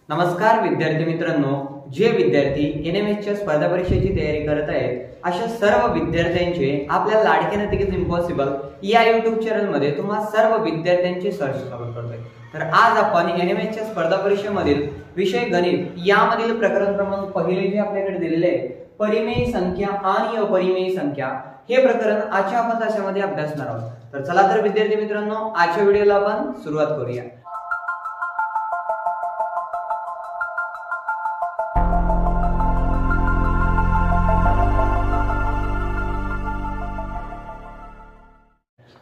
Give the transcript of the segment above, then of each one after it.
नमस्कार विद्यार्थी मित्रांनो, जे विद्यार्थी एनएमएसच्या स्पर्धा परीक्षेची तयारी करत आहेत अशा सर्व विद्यार्थ्यांचे आपल्या लाडके नथिक इज इम्पॉसिबल या YouTube चॅनल मध्ये तुम्हा सर्व विद्यार्थ्यांचे सहर्ष स्वागत करतोय। तर आज आपण एनएमएसच्या स्पर्धा परीक्षेमधील विषय गणित यामधील प्रकरण क्रमांक पहिले जे आपल्याकडे दिलेले आहे परिमेय संख्या आणि अपरिमेय संख्या हे प्रकरण आजच्या आपण तासामध्ये अभ्यासणार आहोत। तर चला तर विद्यार्थी मित्रांनो, आजच्या व्हिडिओला आपण सुरुवात करूया।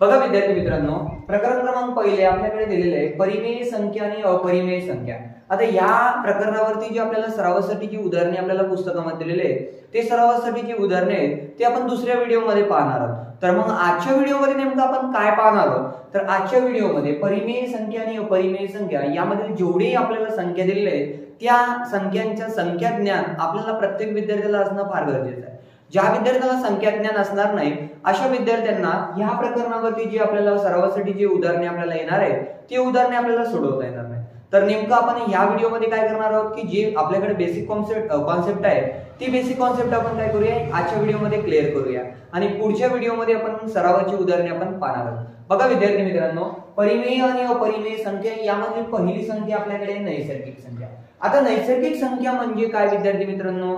बघा विद्यार्थी मित्रांनो, प्रकरण क्रमांक पहिले आपल्याकडे दिलेले आहे परिमेय संख्या आणि अपरिमेय संख्या। आता या प्रकरणावरती जे आपल्याला सरावासाठीची उदाहरणे आपल्याला पुस्तकामध्ये दिलेले आहेत ते सरावासाठीची उदाहरणे आहेत ते आपण दुसऱ्या व्हिडिओमध्ये पाहणार आहोत। तर मग आजच्या व्हिडिओमध्ये नेमकं आपण काय पाहणार आहोत, तर आजच्या व्हिडिओमध्ये परिमेय संख्या आणि अपरिमेय संख्या यामध्ये जेवढे आपल्याला संख्या दिलेल्या आहेत त्या संख्यांच्या संख्या ज्ञान आपल्याला प्रत्येक विद्यार्थ्याला असणं फार गरजेचं आहे। ज्या विद्यार्थ्याला संख्या ज्ञान असणार नाही अशा विद्यार्थ्यांना या प्रकरणावरती जी आपल्याला सरावासाठी जी उदाहरणे आपल्याला येणार आहेत ती उदाहरणे आपल्याला सोडवता येणार नाही। तर नेमकं आपण या व्हिडिओमध्ये काय करणार आहोत की जे आपल्याकडे बेसिक कॉन्सेप्ट आहे ती बेसिक कॉन्सेप्ट आपण काय करूया आजच्या व्हिडिओमध्ये क्लिअर करूया आणि पुढच्या व्हिडिओमध्ये आपण सरावाची उदाहरणे आपण पाहणार आहोत। बघा विद्यार्थी मित्रांनो, परिमेय आणि अपरिमेय संख्या यामध्ये पहिली संख्या आपल्याकडे नैसर्गिक संख्या। आता नैसर्गिक संख्या म्हणजे काय विद्यार्थी मित्रांनो,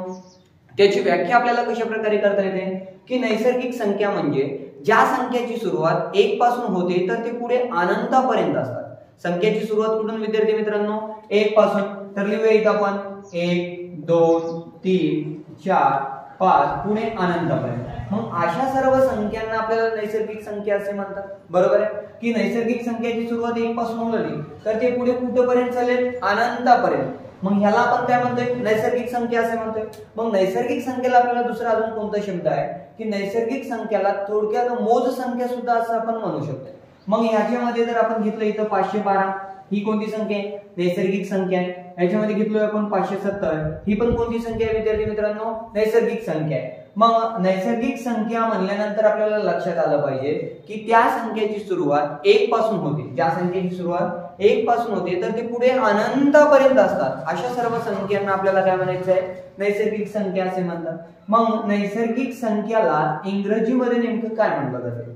त्याची व्याख्या आपल्याला कशा प्रकारे करता येते की नैसर्गिक संख्या म्हणजे ज्या संख्येची सुरुवात 1 पासून होते तर ते पुढे अनंतापर्यंत असतात। संख्येची सुरुवात कुठून विद्यार्थी मित्रांनो 1 पासून, तर लिहूया इथं आपण 1 2 3 4 5 पुढे अनंतापर्यंत। मग अशा सर्व संख्यांना आपल्याला नैसर्गिक संख्या असे म्हणतात, बरोबर आहे की नैसर्गिक संख्येची सुरुवात 1 पासून झाली तर ते पुढे कुठपर्यंत चालेल अनंतापर्यंत। मग ह्याला आपण काय म्हणतोय नैसर्गिक संख्या असे म्हणतोय। मग नैसर्गिक संख्येला आपल्याला दुसरा अजून कोणता शब्द आहे की नैसर्गिक संख्याला थोडक्यात मोज संख्या सुद्धा असं आपण म्हणू शकतो। मग ह्याच्यामध्ये जर आपण घेतलं इथं 512 ही कोणती संख्या आहे नैसर्गिक संख्या आहे। ह्याच्यामध्ये घेतलोय आपण 570 ही पण कोणती संख्या आहे विद्यार्थी मित्रांनो नैसर्गिक संख्या आहे। मग नैसर्गिक संख्या म्हणल्यानंतर आपल्याला लक्षात आलं पाहिजे की त्या संख्येची सुरुवात 1 पासून होते, ज्या संख्येची सुरुवात 1 पासून होते तर ते पुढे अनंतापर्यंत असतात अशा सर्व संख्यांना आपल्याला काय म्हणायचं आहे नैसर्गिक संख्या असे म्हणतात। मग नैसर्गिक संख्याला इंग्रजीमध्ये नेमकं काय म्हटलं जातं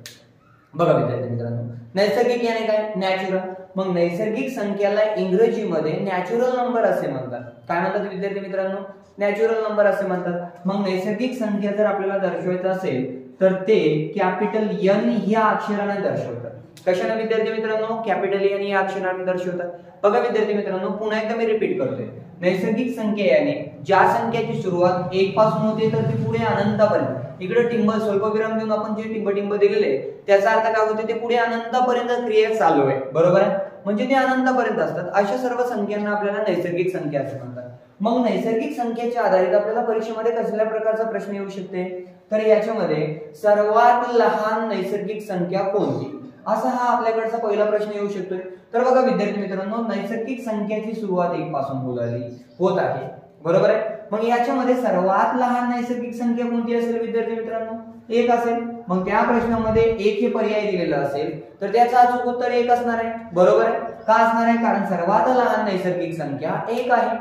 बघा विद्यार्थी मित्रांनो, नैसर्गिक याने काय नॅचरल। मग नैसर्गिक संख्याला इंग्रजीमध्ये नॅचरल नंबर असे म्हणतात। काय म्हणतात विद्यार्थी मित्रांनो नॅचरल नंबर असे म्हणतात। मग नैसर्गिक संख्या जर आपल्याला दर्शवायचं असेल तर ते कॅपिटल N या अक्षराने दर्शवतात। कशाने विद्यार्थी मित्रांनो कॅपिटल N या अक्षराने दर्शवतात। बघा विद्यार्थी मित्रांनो, पुन्हा एकदा मी रिपीट करतोय, नैसर्गिक संख्या याने ज्या संख्येची सुरुवात 1 पासून होते तर ती पुढे अनंतापर्यंत, इकडे टिंब स्वल्पविराम देऊन आपण जे टिंब दिलेले त्याचा अर्थ काय होते ते पुढे अनंतापर्यंत क्रिया चालू आहे, बरोबर आहे म्हणजे ते अनंतापर्यंत असतात अशा सर्व संख्यांना आपल्याला नैसर्गिक संख्या असे म्हणतात। मग नैसर्गिक संख्येच्या आधारित आपल्याला परीक्षेमध्ये कसल्या प्रकारचा प्रश्न येऊ शकते, तर याच्यामध्ये सर्वात लहान नैसर्गिक संख्या कोणती असा हा आपल्याकडचा पहिला प्रश्न येऊ शकतोय। तर बघा विद्यार्थी मित्रांनो, नैसर्गिक संख्येची सुरुवात 1 पासून होत आहे, बरोबर आहे। मग याच्यामध्ये सर्वात लहान नैसर्गिक संख्या कोणती असेल विद्यार्थी मित्रांनो 1 असेल। मग त्या प्रश्नामध्ये 1 हे पर्याय दिलेला असेल तर त्याचं अचूक उत्तर 1 असणार आहे, बरोबर आहे। का असणार आहे, कारण सर्वात लहान नैसर्गिक संख्या 1 आहे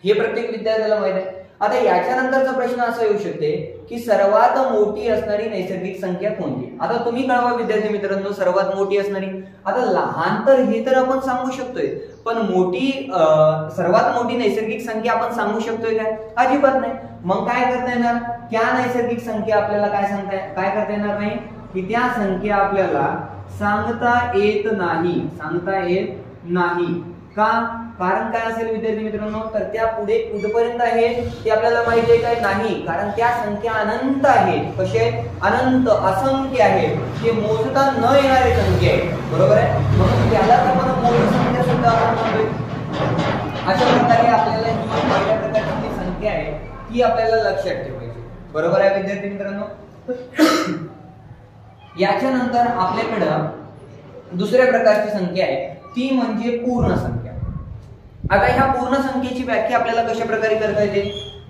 हे प्रत्येक विद्यार्थ्याला माहित आहे। आता याच्यानंतरचा प्रश्न असा येऊ शकते की सर्वात मोठी असणारी नैसर्गिक संख्या कोणती। आता तुम्ही कळवा विद्यार्थी मित्रांनो सर्वात मोठी असणारी, आता लहान तर हे तर आपण सांगू शकतोय पण सर्वात मोठी नैसर्गिक संख्या आपण सांगू शकतोय काय, अजिबात नाही। मग काय करता येणार, त्या नैसर्गिक संख्या आपल्याला काय करता येणार नाही की त्या संख्या आपल्याला सांगता येत नाही का, कारण काय असेल विद्यार्थी मित्रांनो, तर त्या पुढे कुठपर्यंत आहे ते आपल्याला माहिती आहे काय नाही, कारण त्या संख्या अनंत आहेत। कसे अनंत असंख्य आहेत, ते मोजता न येणारी संख्या आहे, बरोबर आहे। म्हणून त्याला आपण मोठी संख्या सुद्धा आपण म्हणतोय। अशा प्रकारे आपल्याला ही पहिल्या प्रकारची जी संख्या आहे ती आपल्याला लक्षात ठेवायची, बरोबर आहे विद्यार्थी मित्रांनो। याच्यानंतर आपल्याकडे दुसऱ्या प्रकारची संख्या आहे ती म्हणजे पूर्ण संख्या। आता ह्या पूर्ण संख्येची व्याख्या आपल्याला कशा प्रकारे करता येते,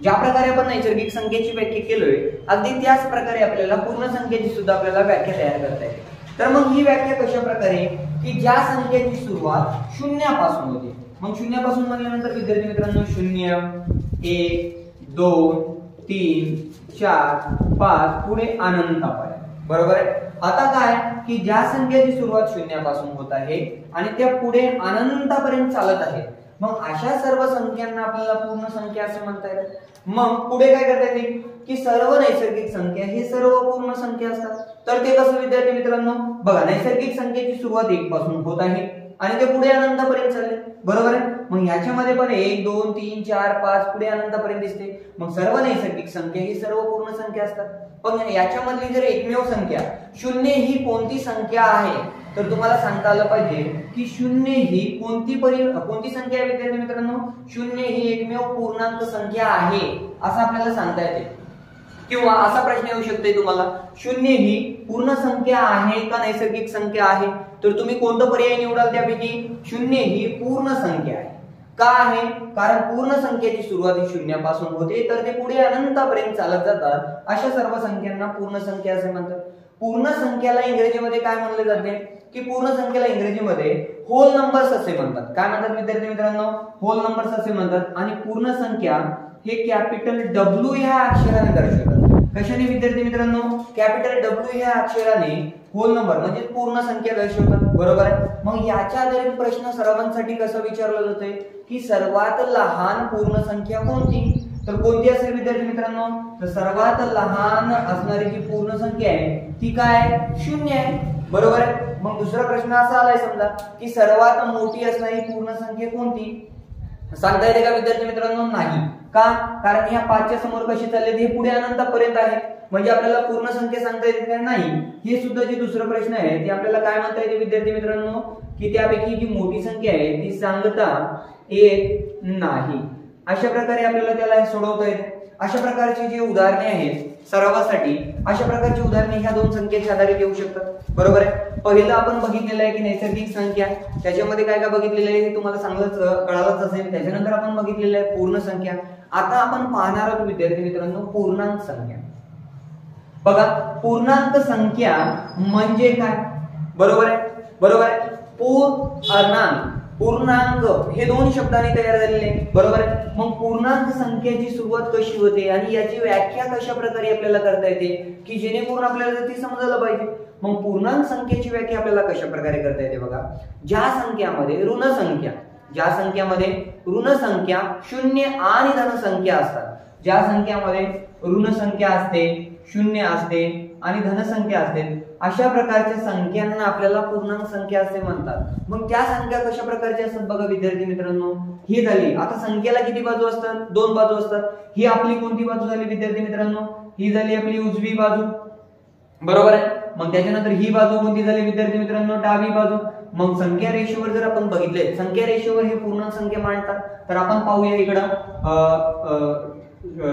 ज्या प्रकारे आपण नैसर्गिक संख्येची व्याख्या केलोय अगदी त्याच प्रकारे आपल्याला पूर्ण संख्येची सुद्धा आपल्याला व्याख्या तयार करता येते। तर मग ही व्याख्या कशा प्रकारे की ज्या संख्येची सुरुवात 0 पासून होते, मग शून्यापासून म्हणल्यानंतर विद्यार्थी मित्रांनो 0 1 2 3 4 5 पुढे अनंतापर्यंत, बरोबर आहे। आता काय की ज्या संख्येची सुरुवात शून्यापासून होत आहे आणि त्या पुढे अनंतापर्यंत चालत आहे, मग अशा सर्व संख्यांना आपल्याला पूर्ण संख्या असे म्हणता येते। मग पुढे काय करता येईल की सर्व नैसर्गिक संख्या हे सर्व पूर्ण संख्या असतात। तर ते कसं विद्यार्थी मित्रांनो, बघा नैसर्गिक संख्येची सुरुवात 1 पासून होत आहे आणि ते पुढे अनंतापर्यंत चालले, बरोबर आहे। मग ह्याच्यामध्ये पण 1 2 3 4 5 पुढे अनंतापर्यंत दिसते। मग सर्व नैसर्गिक संख्या ही सर्व पूर्ण संख्या असतात। पण याच्यामधली जर एकमेव संख्या 0 ही कोणती संख्या आहे, तर तुम्हाला सांगता आलं पाहिजे की 0 ही कोणती संख्या आहे विद्यार्थी मित्रांनो, 0 ही एकमेव पूर्णांक संख्या आहे असं आपल्याला सांगता येते। किंवा असा प्रश्न येऊ शकतो तुम्हाला, 0 ही पूर्ण संख्या आहे का नैसर्गिक संख्या आहे, तर तुम्ही कोणता पर्याय निवडाल त्यापैकी 0 ही पूर्ण संख्या आहे। का आहे, कारण पूर्ण संख्येची सुरुवात ही शून्यापासून होते तर ते पुढे अनंतापर्यंत चालत जातात। अशा सर्व संख्यांना पूर्ण संख्या असे म्हणतात। पूर्ण संख्याला इंग्रजीमध्ये काय म्हणले जाते की पूर्ण संख्येला इंग्रजीमध्ये होल नंबर्स असे म्हणतात। काय म्हणतात विद्यार्थी मित्रांनो, होल नंबर्स असे म्हणतात। आणि पूर्ण संख्या हे कॅपिटल W ह्या अक्षराने दर्शवतात। कशाने विद्यार्थी मित्रांनो, कॅपिटल W ह्या अक्षराने होल नंबर म्हणजे पूर्ण संख्या दर्शवतात, बरोबर आहे। मग याच्या आधारित प्रश्न सर्वांसाठी कसा विचारला जातोय की सर्वात लहान पूर्ण संख्या कोणती, तर कोणती असेल विद्यार्थी मित्रांनो, तर सर्वात लहान असणारी जी पूर्ण संख्या आहे ती काय 0 आहे, बरोबर आहे। मग दुसरा प्रश्न असा आलाय समजा की सर्वात मोठी असणारी पूर्ण संख्या कोणती, सांगता येते का विद्यार्थी मित्रांनो, नाही। का, कारण ह्या 5 च्या समोर कशी चालले, हे पुढे अनंतापर्यंत आहे, म्हणजे आपल्याला पूर्ण संख्या सांगता येते का, नाही। हे सुद्धा जे दुसरं प्रश्न आहे ते आपल्याला काय म्हणता येते विद्यार्थी मित्रांनो, की त्यापैकी जी मोठी संख्या आहे ती सांगता येत नाही। अशा प्रकारे आपल्याला त्याला सोडवता येते। अशा प्रकारची जी उदाहरणे आहेत सरावासाठी, अशा प्रकारची उदाहरणे ह्या दोन संख्येच्या आधारे येऊ शकतात, बरोबर आहे। पहिलं आपण बघितलेलं आहे की नैसर्गिक संख्या, त्याच्यामध्ये काय काय बघितलेलं आहे हे तुम्हाला चांगलंच कळालंच असेल। त्याच्यानंतर आपण बघितलेलं आहे पूर्ण संख्या। आता आपण पाहणार आहोत विद्यार्थी मित्रांनो पूर्णांक संख्या। बघा पूर्णांक संख्या म्हणजे काय, बरोबर आहे, बरोबर आहे। पूर्णांक हे दोन शब्दांनी तयार झालेले, बरोबर आहे। मग पूर्णांक संख्येची सुरुवात कशी होते आणि याची व्याख्या कशा प्रकारे आपल्याला करता येते की जेणेकरून आपल्याला ती समजायला पाहिजे। मग पूर्णांक संख्येची व्याख्या आपल्याला कशा प्रकारे करता येते, बघा ज्या संख्यामध्ये ऋण संख्या 0 आणि धन संख्या असतात, ज्या संख्यामध्ये ऋण संख्या असते, 0 असते आणि धन संख्या असते, अशा प्रकारच्या संख्यांना आपल्याला पूर्णांक संख्या असे म्हणतात। मग त्या संख्या कशा प्रकारच्या असतात बघा विद्यार्थी मित्रांनो, ही झाली। आता संख्येला किती बाजू असतात, 2 बाजू असतात। ही आपली कोणती बाजू झाली विद्यार्थी मित्रांनो, ही झाली आपली उजवी बाजू, बरोबर आहे। मग त्याच्यानंतर ही बाजू कोणती झाली विद्यार्थी मित्रांनो, डावी बाजू। मग संख्या रेषेवर जर आपण बघितले, संख्या रेषेवर हे पूर्णांक संख्या मांडतात, तर आपण पाहूया इकडं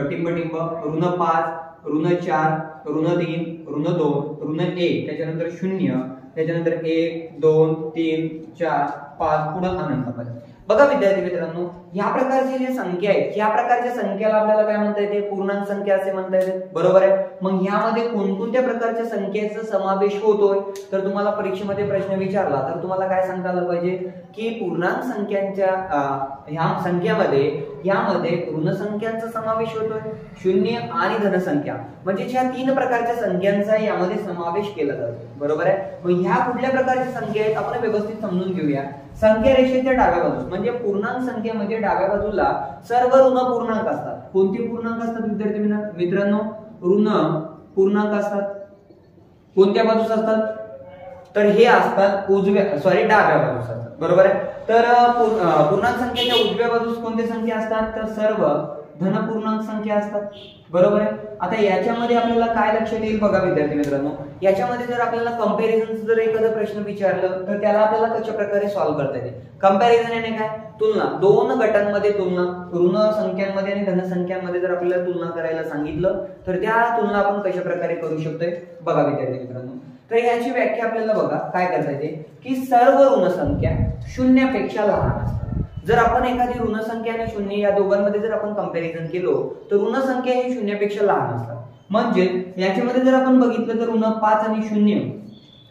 टिंब ऋण 5 ऋण 4 ऋण 3 ऋण 2 ऋण 1, त्याच्यानंतर 0, त्याच्यानंतर 1 2 3 4 5 पुढे अनंतापर्यंत। बघा विद्यार्थी मित्रांनो या प्रकारची जी संख्या आहे, या प्रकारच्या संख्येला आपल्याला काय म्हणता येते, पूर्णांक संख्या असे म्हणता येते, बरोबर आहे। मग यामध्ये कोणकोणत्या प्रकारच्या संख्येचा समावेश होतोय, तर तुम्हाला परीक्षेमध्ये प्रश्न विचारला तर तुम्हाला काय सांगता आलं पाहिजे की पूर्णांक संख्यांच्या ह्या संख्यामध्ये यामध्ये ऋण संख्यांचा समावेश होतोय, 0 आणि धन संख्या, म्हणजे ह्या 3 प्रकारच्या संख्यांचा यामध्ये समावेश केला जातो, बरोबर आहे। मग ह्या कुठल्या प्रकारच्या संख्या आहेत आपण व्यवस्थित समजून घेऊया। संख्या रेषेच्या डाव्या बाजूस म्हणजे पूर्णांक संख्येमध्ये डाव्या बाजूला सर्व ऋण पूर्णांक असतात। कोणते पूर्णांक असतात विद्यार्थी मित्रांनो, ऋण पूर्णांक असतात। कोणत्या बाजूस असतात, तर हे असतात डाव्या बाजूस असतात, बरोबर आहे। तर पूर्णांक संख्येच्या उजव्या बाजूस कोणत्या संख्या असतात, तर सर्व धन पूर्णांक संख्या असतात, बरोबर आहे। आता याच्यामध्ये आपल्याला काय लक्षात येईल बघा विद्यार्थी मित्रांनो, याच्यामध्ये जर आपल्याला कंपॅरिझन जर एखादा प्रश्न विचारलं तर त्याला आपल्याला कशा प्रकारे सॉल्व्ह करता येते। कंपॅरिझन याने काय, तुलना, दोन गटांमध्ये तुलना, ऋण संख्यांमध्ये आणि धन संख्यांमध्ये जर आपल्याला तुलना करायला सांगितलं तर त्या तुलना आपण कशा प्रकारे करू शकतोय बघा विद्यार्थी मित्रांनो। तर याची व्याख्या आपल्याला बघा काय करता येते की सर्व ऋण संख्या 0 पेक्षा लहान असतात। जर आपण एखादी ऋण संख्या आणि 0 या दोघांमध्ये जर आपण कंपॅरिझन केलो तर ऋण संख्या ही 0 पेक्षा लहान असतात। म्हणजे याच्यामध्ये जर आपण बघितलं तर ऋण 5 आणि 0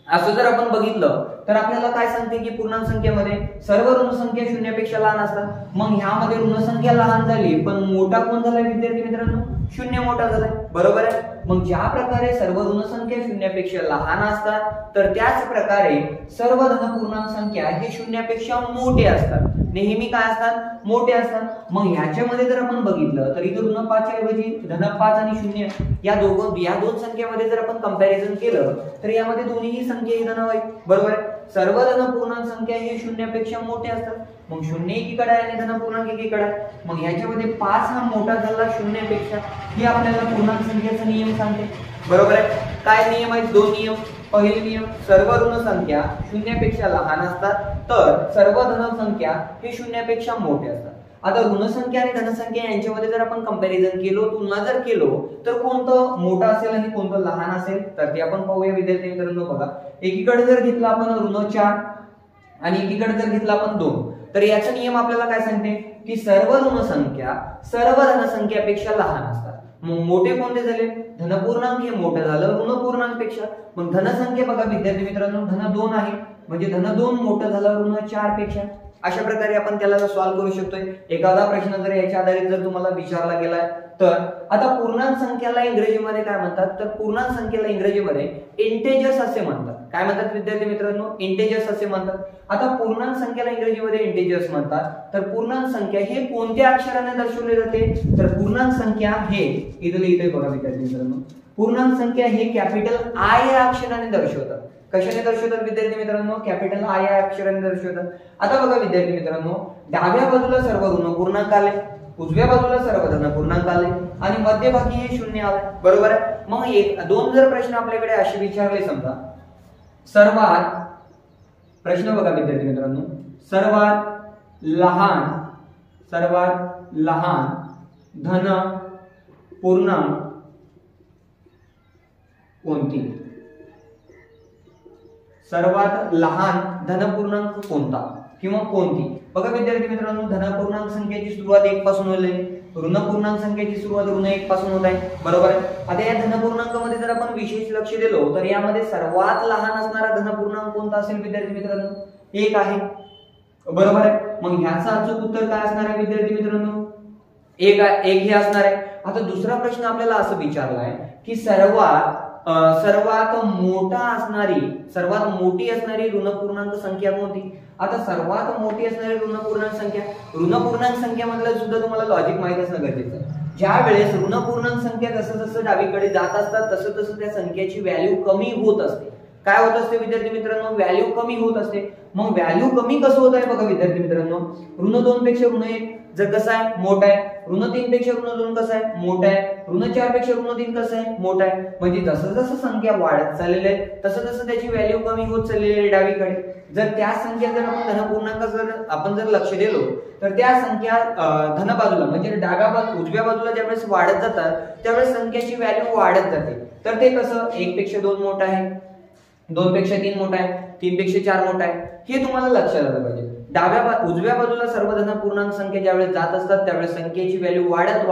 असं जर आपण बघितलं तर आपल्याला काय सांगते की पूर्णांक संख्येमध्ये सर्व ऋण संख्या शून्यापेक्षा लहान असतात। मग ह्यामध्ये ऋण संख्या लहान झाली पण मोठा कोण झाला विद्यार्थी मित्रांनो? शून्य मोठा झालाय, बरोबर आहे। मग ज्या प्रकारे सर्व ऋण संख्या शून्यापेक्षा लहान असतात तर त्याच प्रकारे सर्व धन पूर्णांक संख्या हे शून्यापेक्षा मोठे असतात, नेहमी काय असतात? मोठे असतात। मग ह्याच्यामध्ये जर आपण बघितलं तर इथं ऋण 5 ऐवजी धन 5 आणि 0 या दोन संख्येमध्ये जर आपण कंपॅरिझन केलं तर यामध्ये दोन्ही संख्या ही धन होईल, बरोबर आहे। सर्व धन पूर्णांक संख्या हे शून्यापेक्षा मोठे असतात, मग 0 एकीकडे आहे आणि धन पूर्णांक एकीकडे आहे। मग ह्याच्यामध्ये 5 हा मोठा झाला शून्यापेक्षा, हे आपल्याला पूर्णांक संख्येचा नियम सांगते, बरोबर आहे। काय नियम आहेत? 2 नियम। पहिला नियम, सर्व ऋण संख्या शून्यापेक्षा लहान असतात तर सर्व धन संख्या हे शून्यापेक्षा मोठे असतात। आता ऋण संख्या आणि धनसंख्या यांच्यामध्ये जर आपण कंपॅरिझन केलो, तुलना जर केलो तर कोणतं मोठं असेल आणि कोणतं लहान असेल तर ते आपण पाहूया विद्यार्थी मित्रांनो। बघा, एकीकडे जर घेतलं आपण ऋण 4 आणि एकीकडे जर घेतलं आपण 2 तर याचा नियम आपल्याला काय सांगते की सर्व ऋण संख्या सर्व धनसंख्यापेक्षा लहान असतात। मग मोठे कोणते झाले? धनपूर्णांक हे मोठं झालं ऋण पूर्णांकपेक्षा। मग धनसंख्या बघा विद्यार्थी मित्रांनो, धन 2 आहे म्हणजे धन 2 मोठं झालं ऋण 4 पेक्षा। अशा प्रकारे आपण त्याला सॉल्व्ह करू शकतोय। एखादा प्रश्न जर याच्या आधारित जर तुम्हाला विचारला गेलाय तर आता पूर्णांक संख्याला इंग्रजीमध्ये काय म्हणतात? तर पूर्णांक संख्येला इंग्रजीमध्ये इंटेजर्स असे म्हणतात। काय म्हणतात विद्यार्थी मित्रांनो? इंटेजर्स असे म्हणतात। आता पूर्णांक संख्येला इंग्रजीमध्ये इंटेजर्स म्हणतात, तर पूर्णांक संख्या हे कोणत्या अक्षराने दर्शवले जाते? तर पूर्णांक संख्या हे इथे लिहितोय बघा विद्यार्थी मित्रांनो, पूर्णांक संख्या हे कॅपिटल आय या अक्षराने दर्शवतात। कशाने दर्शवतात विद्यार्थी मित्रांनो? कॅपिटल आय या अक्षराने दर्शवतात। आता बघा विद्यार्थी मित्रांनो, डाव्या बाजूला सर्व ऋण पूर्णांक आले, उजव्या बाजूला सर्व धन पूर्णांक आले आणि मध्यभागी हे 0 आले, बरोबर आहे। मग दोन जर प्रश्न आपल्याकडे असे विचारले, समजा सर्वात प्रश्न बघा विद्यार्थी मित्रांनो, सर्वात लहान धन पूर्णांक कोणती? सर्वात लहान धनपूर्णांक कोणता किंवा कोणती? बघा विद्यार्थी मित्रांनो, धनपूर्णांक संख्येची सुरुवात 1 पासून होते, ऋण पूर्णांक संख्येची सुरुवात ऋण 1 पासून होत आहे, बरोबर आहे। आता या धनपूर्णांकामध्ये जर आपण विशेष लक्ष दिलो तर यामध्ये सर्वात लहान असणारा धनपूर्णांक कोणता असेल विद्यार्थी मित्रांनो? 1 आहे, बरोबर आहे। मग ह्याचं अचूक उत्तर काय असणार आहे विद्यार्थी मित्रांनो? 1 हे असणार आहे। आता दुसरा प्रश्न आपल्याला असं विचारलाय की सर्वात मोठी असणारी ऋण पूर्णांक संख्या कोणती? आता सर्वात मोठी असणारी ऋण पूर्णांक संख्या मधलं सुद्धा तुम्हाला लॉजिक माहित असणं गरजेचं आहे। ज्या वेळेस ऋण पूर्णांक संख्या जसं डावीकडे जात असतात तसं त्या संख्येची व्हॅल्यू कमी होत असते। काय होत असते विद्यार्थी मित्रांनो? व्हॅल्यू कमी होत असते। मग व्हॅल्यू कमी कसं होत आहे बघा विद्यार्थी मित्रांनो, ऋण 2 पेक्षा ऋण 1 जर कसं आहे? मोठा आहे। ऋण 3 पेक्षा ऋण 2 कसं आहे? मोठा आहे। ऋण 4 पेक्षा ऋण 3 कसं आहे? मोठा आहे। म्हणजे जसं संख्या वाढत चाललेली आहे तसं त्याची व्हॅल्यू कमी होत चाललेली आहे डावीकडे। जर त्या संख्या जर आपण धनपूर्णांक आपण जर लक्ष दिलो तर त्या संख्या धन बाजूला म्हणजे उजव्या बाजूला ज्यावेळेस वाढत जातात त्यावेळेस संख्याची व्हॅल्यू वाढत जाते। तर ते कसं? 1 पेक्षा 2 मोठा आहे, 2 पेक्षा 3 मोठा आहे, 3 पेक्षा 4 मोठा आहे, हे तुम्हाला लक्षात आलं पाहिजे। उजव्या बाजूला सर्व धन पूर्णांक संख्या ज्यावेळेस जात असतात त्यावेळेस संख्येची व्हॅल्यू वाढत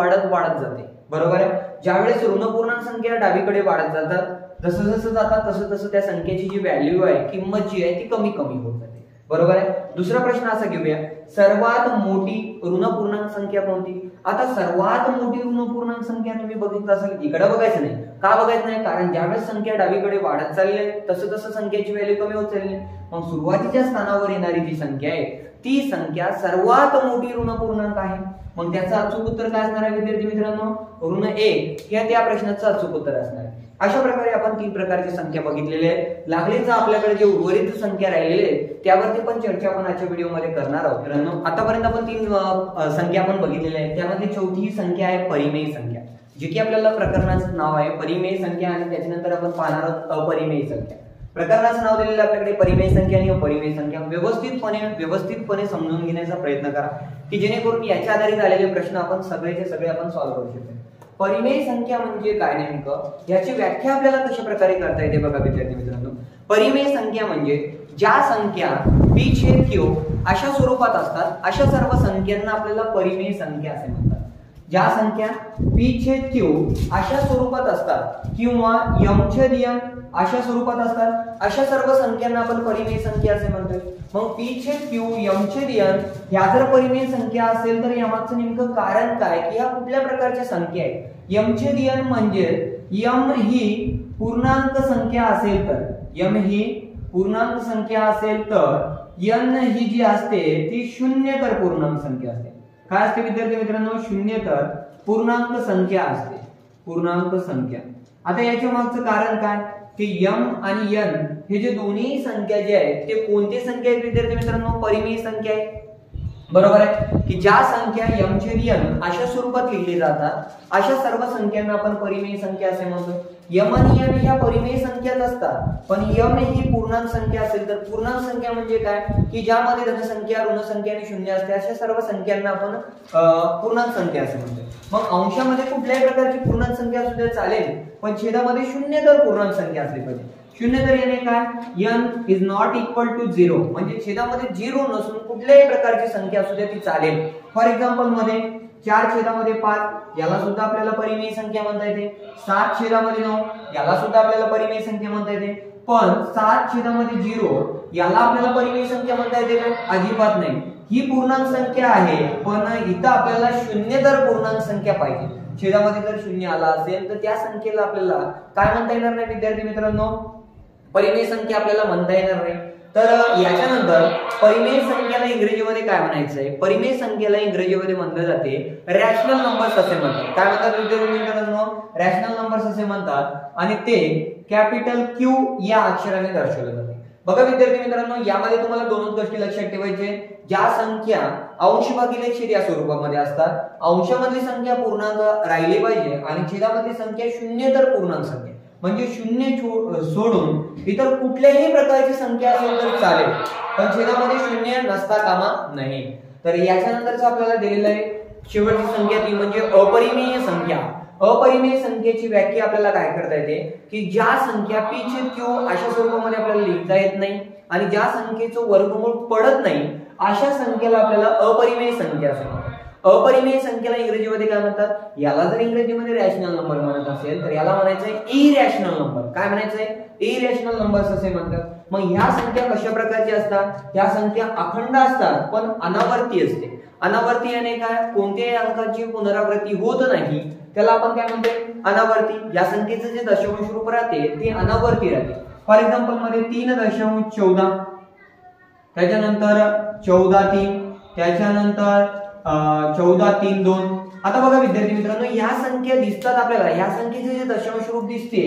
जाते, बरोबर आहे। ज्यावेळेस ऋण पूर्णांक संख्या डावीकडे वाढत जातात जसं जातात तसं त्या संख्येची जी व्हॅल्यू आहे, किंमत जी आहे ती कमी होत जाते, बरोबर आहे। दुसरा प्रश्न असा घेऊया, सर्वात मोठी ऋण पूर्णांक संख्या कोणती? आता सर्वात मोठी ऋण पूर्णांक संख्या तुम्ही बघितलं असेल, इकडे बघायचं नाही। का बघायचं नाही? कारण ज्यावेळेस संख्या डावीकडे वाढत चालली आहे तसं संख्येची व्हॅल्यू कमी होत चालली आहे। मग सुरुवातीच्या स्थानावर येणारी जी संख्या आहे ती संख्या सर्वात मोठी ऋण पूर्णांक आहे। मग त्याचं अचूक उत्तर काय असणार आहे विद्यार्थी मित्रांनो? ऋण 1 हे त्या प्रश्नाचं अचूक उत्तर असणार आहे। अशा प्रकारे आपण 3 प्रकारच्या संख्या बघितलेल्या आहेत। लागलीचा आपल्याकडे जे उर्वरित संख्या राहिलेल्या आहेत त्यावरती पण चर्चा आपण आजच्या व्हिडिओमध्ये करणार आहोत मित्रांनो। आतापर्यंत आपण 3 संख्या आपण बघितलेल्या आहेत, त्यामध्ये चौथी संख्या आहे परिमेय संख्या, जी की आपल्याला प्रकरणाचं नाव आहे परिमेय संख्या आणि त्याच्यानंतर आपण पाहणार आहोत अपरिमेय संख्या। प्रकरणाचं नाव दिलेलं आपल्याकडे परिमेय संख्या आणि अपरिमेय संख्या। व्यवस्थितपणे समजून घेण्याचा प्रयत्न करा की जेणेकरून याच्या आधारित आलेले प्रश्न आपण सगळेचे सगळे आपण सॉल्व्ह करू शकतो। परिमेय संख्या म्हणजे काय नेमकं, याची व्याख्या आपल्याला कशा प्रकारे करता येते बघा विद्यार्थी मित्रांनो। परिमेय संख्या म्हणजे ज्या संख्या p/q अशा स्वरूपात असतात अशा सर्व संख्यांना आपल्याला परिमेय संख्या असे म्हणतात। ज्या संख्या p/q अशा स्वरूपात असतात किंवा m/n अशा स्वरूपात असतात अशा सर्व संख्यांना आपण परिमेय संख्या असे म्हणतोय। मग p/q m/n ह्या जर परिमेय संख्या असेल तर यामागचं नेमकं कारण काय की ह्या कुठल्या प्रकारच्या संख्या आहेत। m/n म्हणजे m ही पूर्णांक संख्या असेल तर m ही पूर्णांक संख्या असेल तर n ही जी असते ती शून्येतर पूर्णांक संख्या असते। काय असते विद्यार्थी मित्रांनो शून्येतर पूर्णांक संख्या असते पूर्णांक संख्या। आता याच्या मागचं कारण काय की m आणि n हे जे दोन्ही संख्या जे आहेत ते कोणती संख्या आहेत विद्यार्थी मित्रांनो परिमेय संख्या आहे बरोबर आहे की ज्या संख्या m/n अशा स्वरूपात लिहिली जातात अशा सर्व संख्यांना आपण परिमेय संख्या असे म्हणतो। m आणि n ह्या परिमेय संख्याच असतात पण m ही पूर्णांक संख्या असेल तर पूर्णांक संख्या म्हणजे काय की ज्यामध्ये धन संख्या ऋण संख्या आणि शून्य असते अशा सर्व संख्यांना आपण पूर्णांक संख्या असे म्हणतो। मग अंशामध्ये कुठल्याही प्रकारची पूर्णांक संख्या सुद्धा चालेल पण छेदामध्ये शून्येतर पूर्णांक संख्या असली पाहिजे। शून्येतर याने काय n is not equal to 0 म्हणजे छेदामध्ये 0 नसून कुठल्याही प्रकारची संख्या सुद्धा ती चालेल। फॉर एक्झाम्पल मध्ये 4/5 याला सुद्धा आपल्याला परिमेय संख्या म्हणता येते। 7/9 याला सुद्धा आपल्याला परिमेय संख्या म्हणता येते पण 7/0 याला आपल्याला परिमेय संख्या म्हणता येते का अजिबात नाही। ही पूर्णांक संख्या आहे पण इथं आपल्याला शून्येतर पूर्णांक संख्या पाहिजे। छेदामध्ये जर शून्य आला असेल तर त्या संख्येला आपल्याला काय म्हणता येणार नाही विद्यार्थी मित्रांनो परिमेय संख्या आपल्याला म्हणता येणार नाही। तर याच्यानंतर परिमेय संख्याला इंग्रजीमध्ये काय म्हणायचंय परिमेय संख्याला इंग्रजीमध्ये म्हटलं जाते रॅशनल नंबर्स असे म्हणतात। काय म्हणतात विद्यार्थी मित्रांनो रॅशनल नंबर्स असे म्हणतात आणि ते कॅपिटल Q या अक्षराने दर्शवले जाते। बघा विद्यार्थी मित्रांनो यामध्ये तुम्हाला दोनच गोष्टी लक्षात ठेवायचे ज्या संख्या अंश भागिले छेद या स्वरूपामध्ये असतात अंशामधली संख्या पूर्णांक राहिली पाहिजे आणि छेदामधली संख्या शून्येतर पूर्णांक संख्या म्हणजे शून्य सोडून इतर कुठल्याही प्रकारची संख्या असेल तर चालेल पण छेदामध्ये शून्य नसता कामा नाही। तर याच्यानंतरच आपल्याला दिलेलं आहे शेवटची संख्या ती म्हणजे अपरिमेय संख्या। अपरिमेय संख्येची व्याख्या आपल्याला काय करता येते की ज्या संख्या p/q अशा स्वरूपामध्ये आपल्याला लिहिता येत नाही आणि ज्या संख्येचं वर्गमूळ पडत नाही अशा संख्येला आपल्याला अपरिमेय संख्या असे म्हणतात। अपरिमेय संख्येला इंग्रजीमध्ये काय म्हणतात याला जर इंग्रजीमध्ये रॅशनल नंबर म्हणत असेल तर याला म्हणायचंय इरॅशनल नंबर। काय म्हणायचंय इरॅशनल नंबर्स असे म्हणतात। मग ह्या संख्या कशा प्रकारच्या असतात ह्या संख्या अखंड असतात पण अनावर्ती असते। अनावर्ती याने काय कोणत्याही अंकाची पुनरावृत्ती होत नाही त्याला आपण काय म्हणतो अनावर्ती। या संख्येचं जे दशांश रूप राहते ते अनावर्ती राहते। फॉर एक्झाम्पल मध्ये 3.14 त्याच्यानंतर 14.3 त्याच्यानंतर 14.32 आता बघा विद्यार्थी मित्रांनो ह्या संख्या दिसतात आपल्याला ह्या संख्येचे जे दशांश रूप दिसते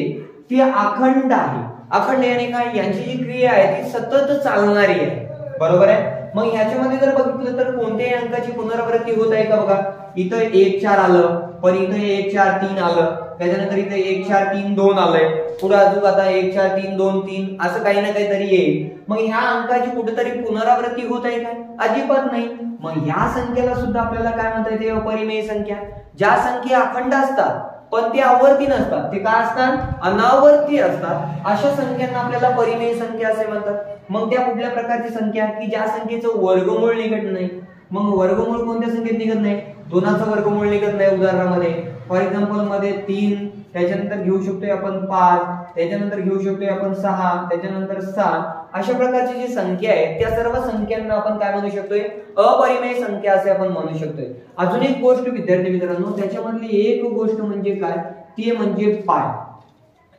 ते अखंड आहे। अखंड याने काय यांची जी क्रिया आहे ती सतत चालणारी आहे बरोबर आहे। मग ह्याच्यामध्ये जर बघितलं तर कोणत्याही अंकाची पुनरावृत्ती होत आहे का बघा इथं 1-4 आलं पण इथं 1-4-3 आलं त्याच्यानंतर इथे 1-4-3-2 आलंय पुढे अजून आता 1-4-3-2-3 असं काही ना काहीतरी येईल। मग ह्या अंकाची कुठेतरी पुनरावृत्ती होत आहे काय अजिबात नाही। मग ह्या संख्येला सुद्धा आपल्याला काय म्हणता येते अपरिमेय संख्या। ज्या संख्या अखंड असतात पण ते आवर्ती नसतात ते काय असतात अनावर्ती असतात अशा संख्यांना आपल्याला परिमेय संख्या असे म्हणतात। मग त्या कुठल्या प्रकारची संख्या की ज्या संख्येचं वर्गमूळ निघत नाही। मग वर्गमूळ कोणत्या संख्येत निघत नाही 2चं वर्गमूळ निघत नाही। उदाहरणामध्ये फॉर एक्झाम्पल मध्ये 3 त्याच्यानंतर घेऊ शकतोय आपण 5 त्याच्यानंतर घेऊ शकतोय आपण 6 त्याच्यानंतर 7 अशा प्रकारची जी संख्या आहे त्या सर्व संख्यांना आपण काय म्हणू शकतोय अपरिमेय संख्या असे आपण म्हणू शकतोय। अजून एक गोष्ट विद्यार्थी मित्रांनो त्याच्यामधली एक गोष्ट म्हणजे काय ते म्हणजे पाय।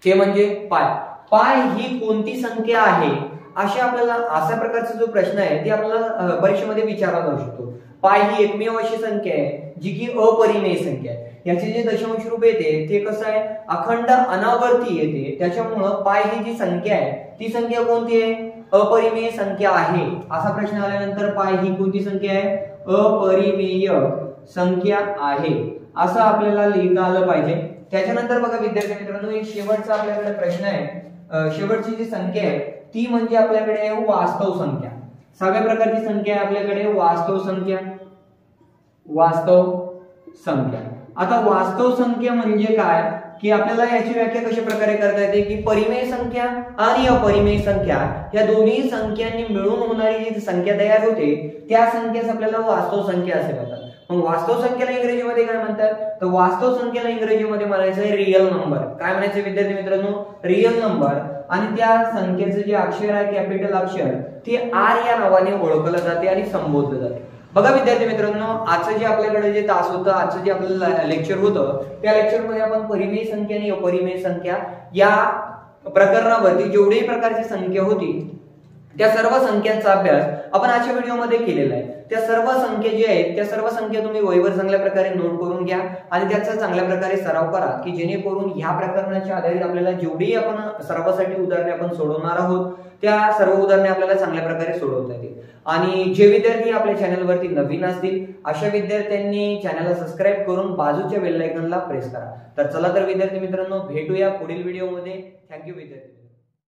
ते म्हणजे पाय। पाय ही कोणती संख्या आहे अशा आपल्याला अशा प्रकारचा जो प्रश्न आहे ते आपल्याला परीक्षेमध्ये विचारला जाऊ शकतो। पाय ही एकमेव अशी संख्या आहे जी की अपरिमेय संख्या आहे। याचे जे दशांश रूप येते ते कसं आहे अखंड अनावर्ती येते त्याच्यामुळं पाय ही जी संख्या आहे ती संख्या कोणती आहे अपरिमेय संख्या आहे। असा प्रश्न आल्यानंतर पाय ही कोणती संख्या आहे अपरिमेय संख्या आहे असं आपल्याला लिहिता आलं पाहिजे। त्याच्यानंतर बघा विद्यार्थी मित्रांनो एक शेवटचा आपल्याकडे प्रश्न आहे। शेवटची जी संख्या आहे ती म्हणजे आपल्याकडे वास्तव संख्या। सगळ्या प्रकारची संख्या आहे आपल्याकडे वास्तव संख्या। वास्तव संख्या आता वास्तव संख्या म्हणजे काय की आपल्याला याची व्याख्या कशा प्रकारे करता येते की परिमेय संख्या आणि अपरिमेय संख्या या दोन्ही संख्यांनी मिळून होणारी जी संख्या तयार होते त्या संख्येस आपल्याला वास्तव संख्या असे म्हणतात। मग वास्तव संख्येला इंग्रजीमध्ये काय म्हणतात, तर वास्तव संख्येला इंग्रजीमध्ये म्हणायचं आहे रिअल नंबर. काय म्हणायचं विद्यार्थी मित्रांनो, रिअल नंबर. आणि त्या संख्येचं जे अक्षर आहे कॅपिटल अक्षर ते आर या नावाने ओळखलं जाते आणि संबोधलं जाते. बघा विद्यार्थी मित्रांनो, आजचं जे आपल्याकडे जे तास होतं, आजचं जे आपलं लेक्चर होतं, त्या लेक्चरमध्ये आपण परिमेय संख्या आणि अपरिमेय संख्या या प्रकरणावरती जेवढी प्रकारची संख्या होती त्या सर्व संख्यांचा अभ्यास आपण आजच्या व्हिडिओमध्ये केलेला आहे. त्या सर्व संख्या जे आहेत त्या सर्व संख्या तुम्ही वहीवर चांगल्या प्रकारे नोट करून घ्या आणि त्याचा चांगल्या प्रकारे सराव करा, की जेणेकरून ह्या प्रकरणाच्या आधारित आपल्याला जेवढी आपण सरावासाठी उदाहरणे आपण सोडवणार आहोत त्या सर्व उदाहरणे आपल्याला चांगल्या प्रकारे सोडवता येतील. आणि जे विद्यार्थी आपल्या चॅनलवरती नवीन असतील अशा विद्यार्थ्यांनी चॅनलला सबस्क्राईब करून बाजूच्या बेल आयकॉनला प्रेस करा. तर चला तर विद्यार्थी मित्रांनो, भेटूया पुढील व्हिडिओमध्ये. थँक्यू विद्यार्थी.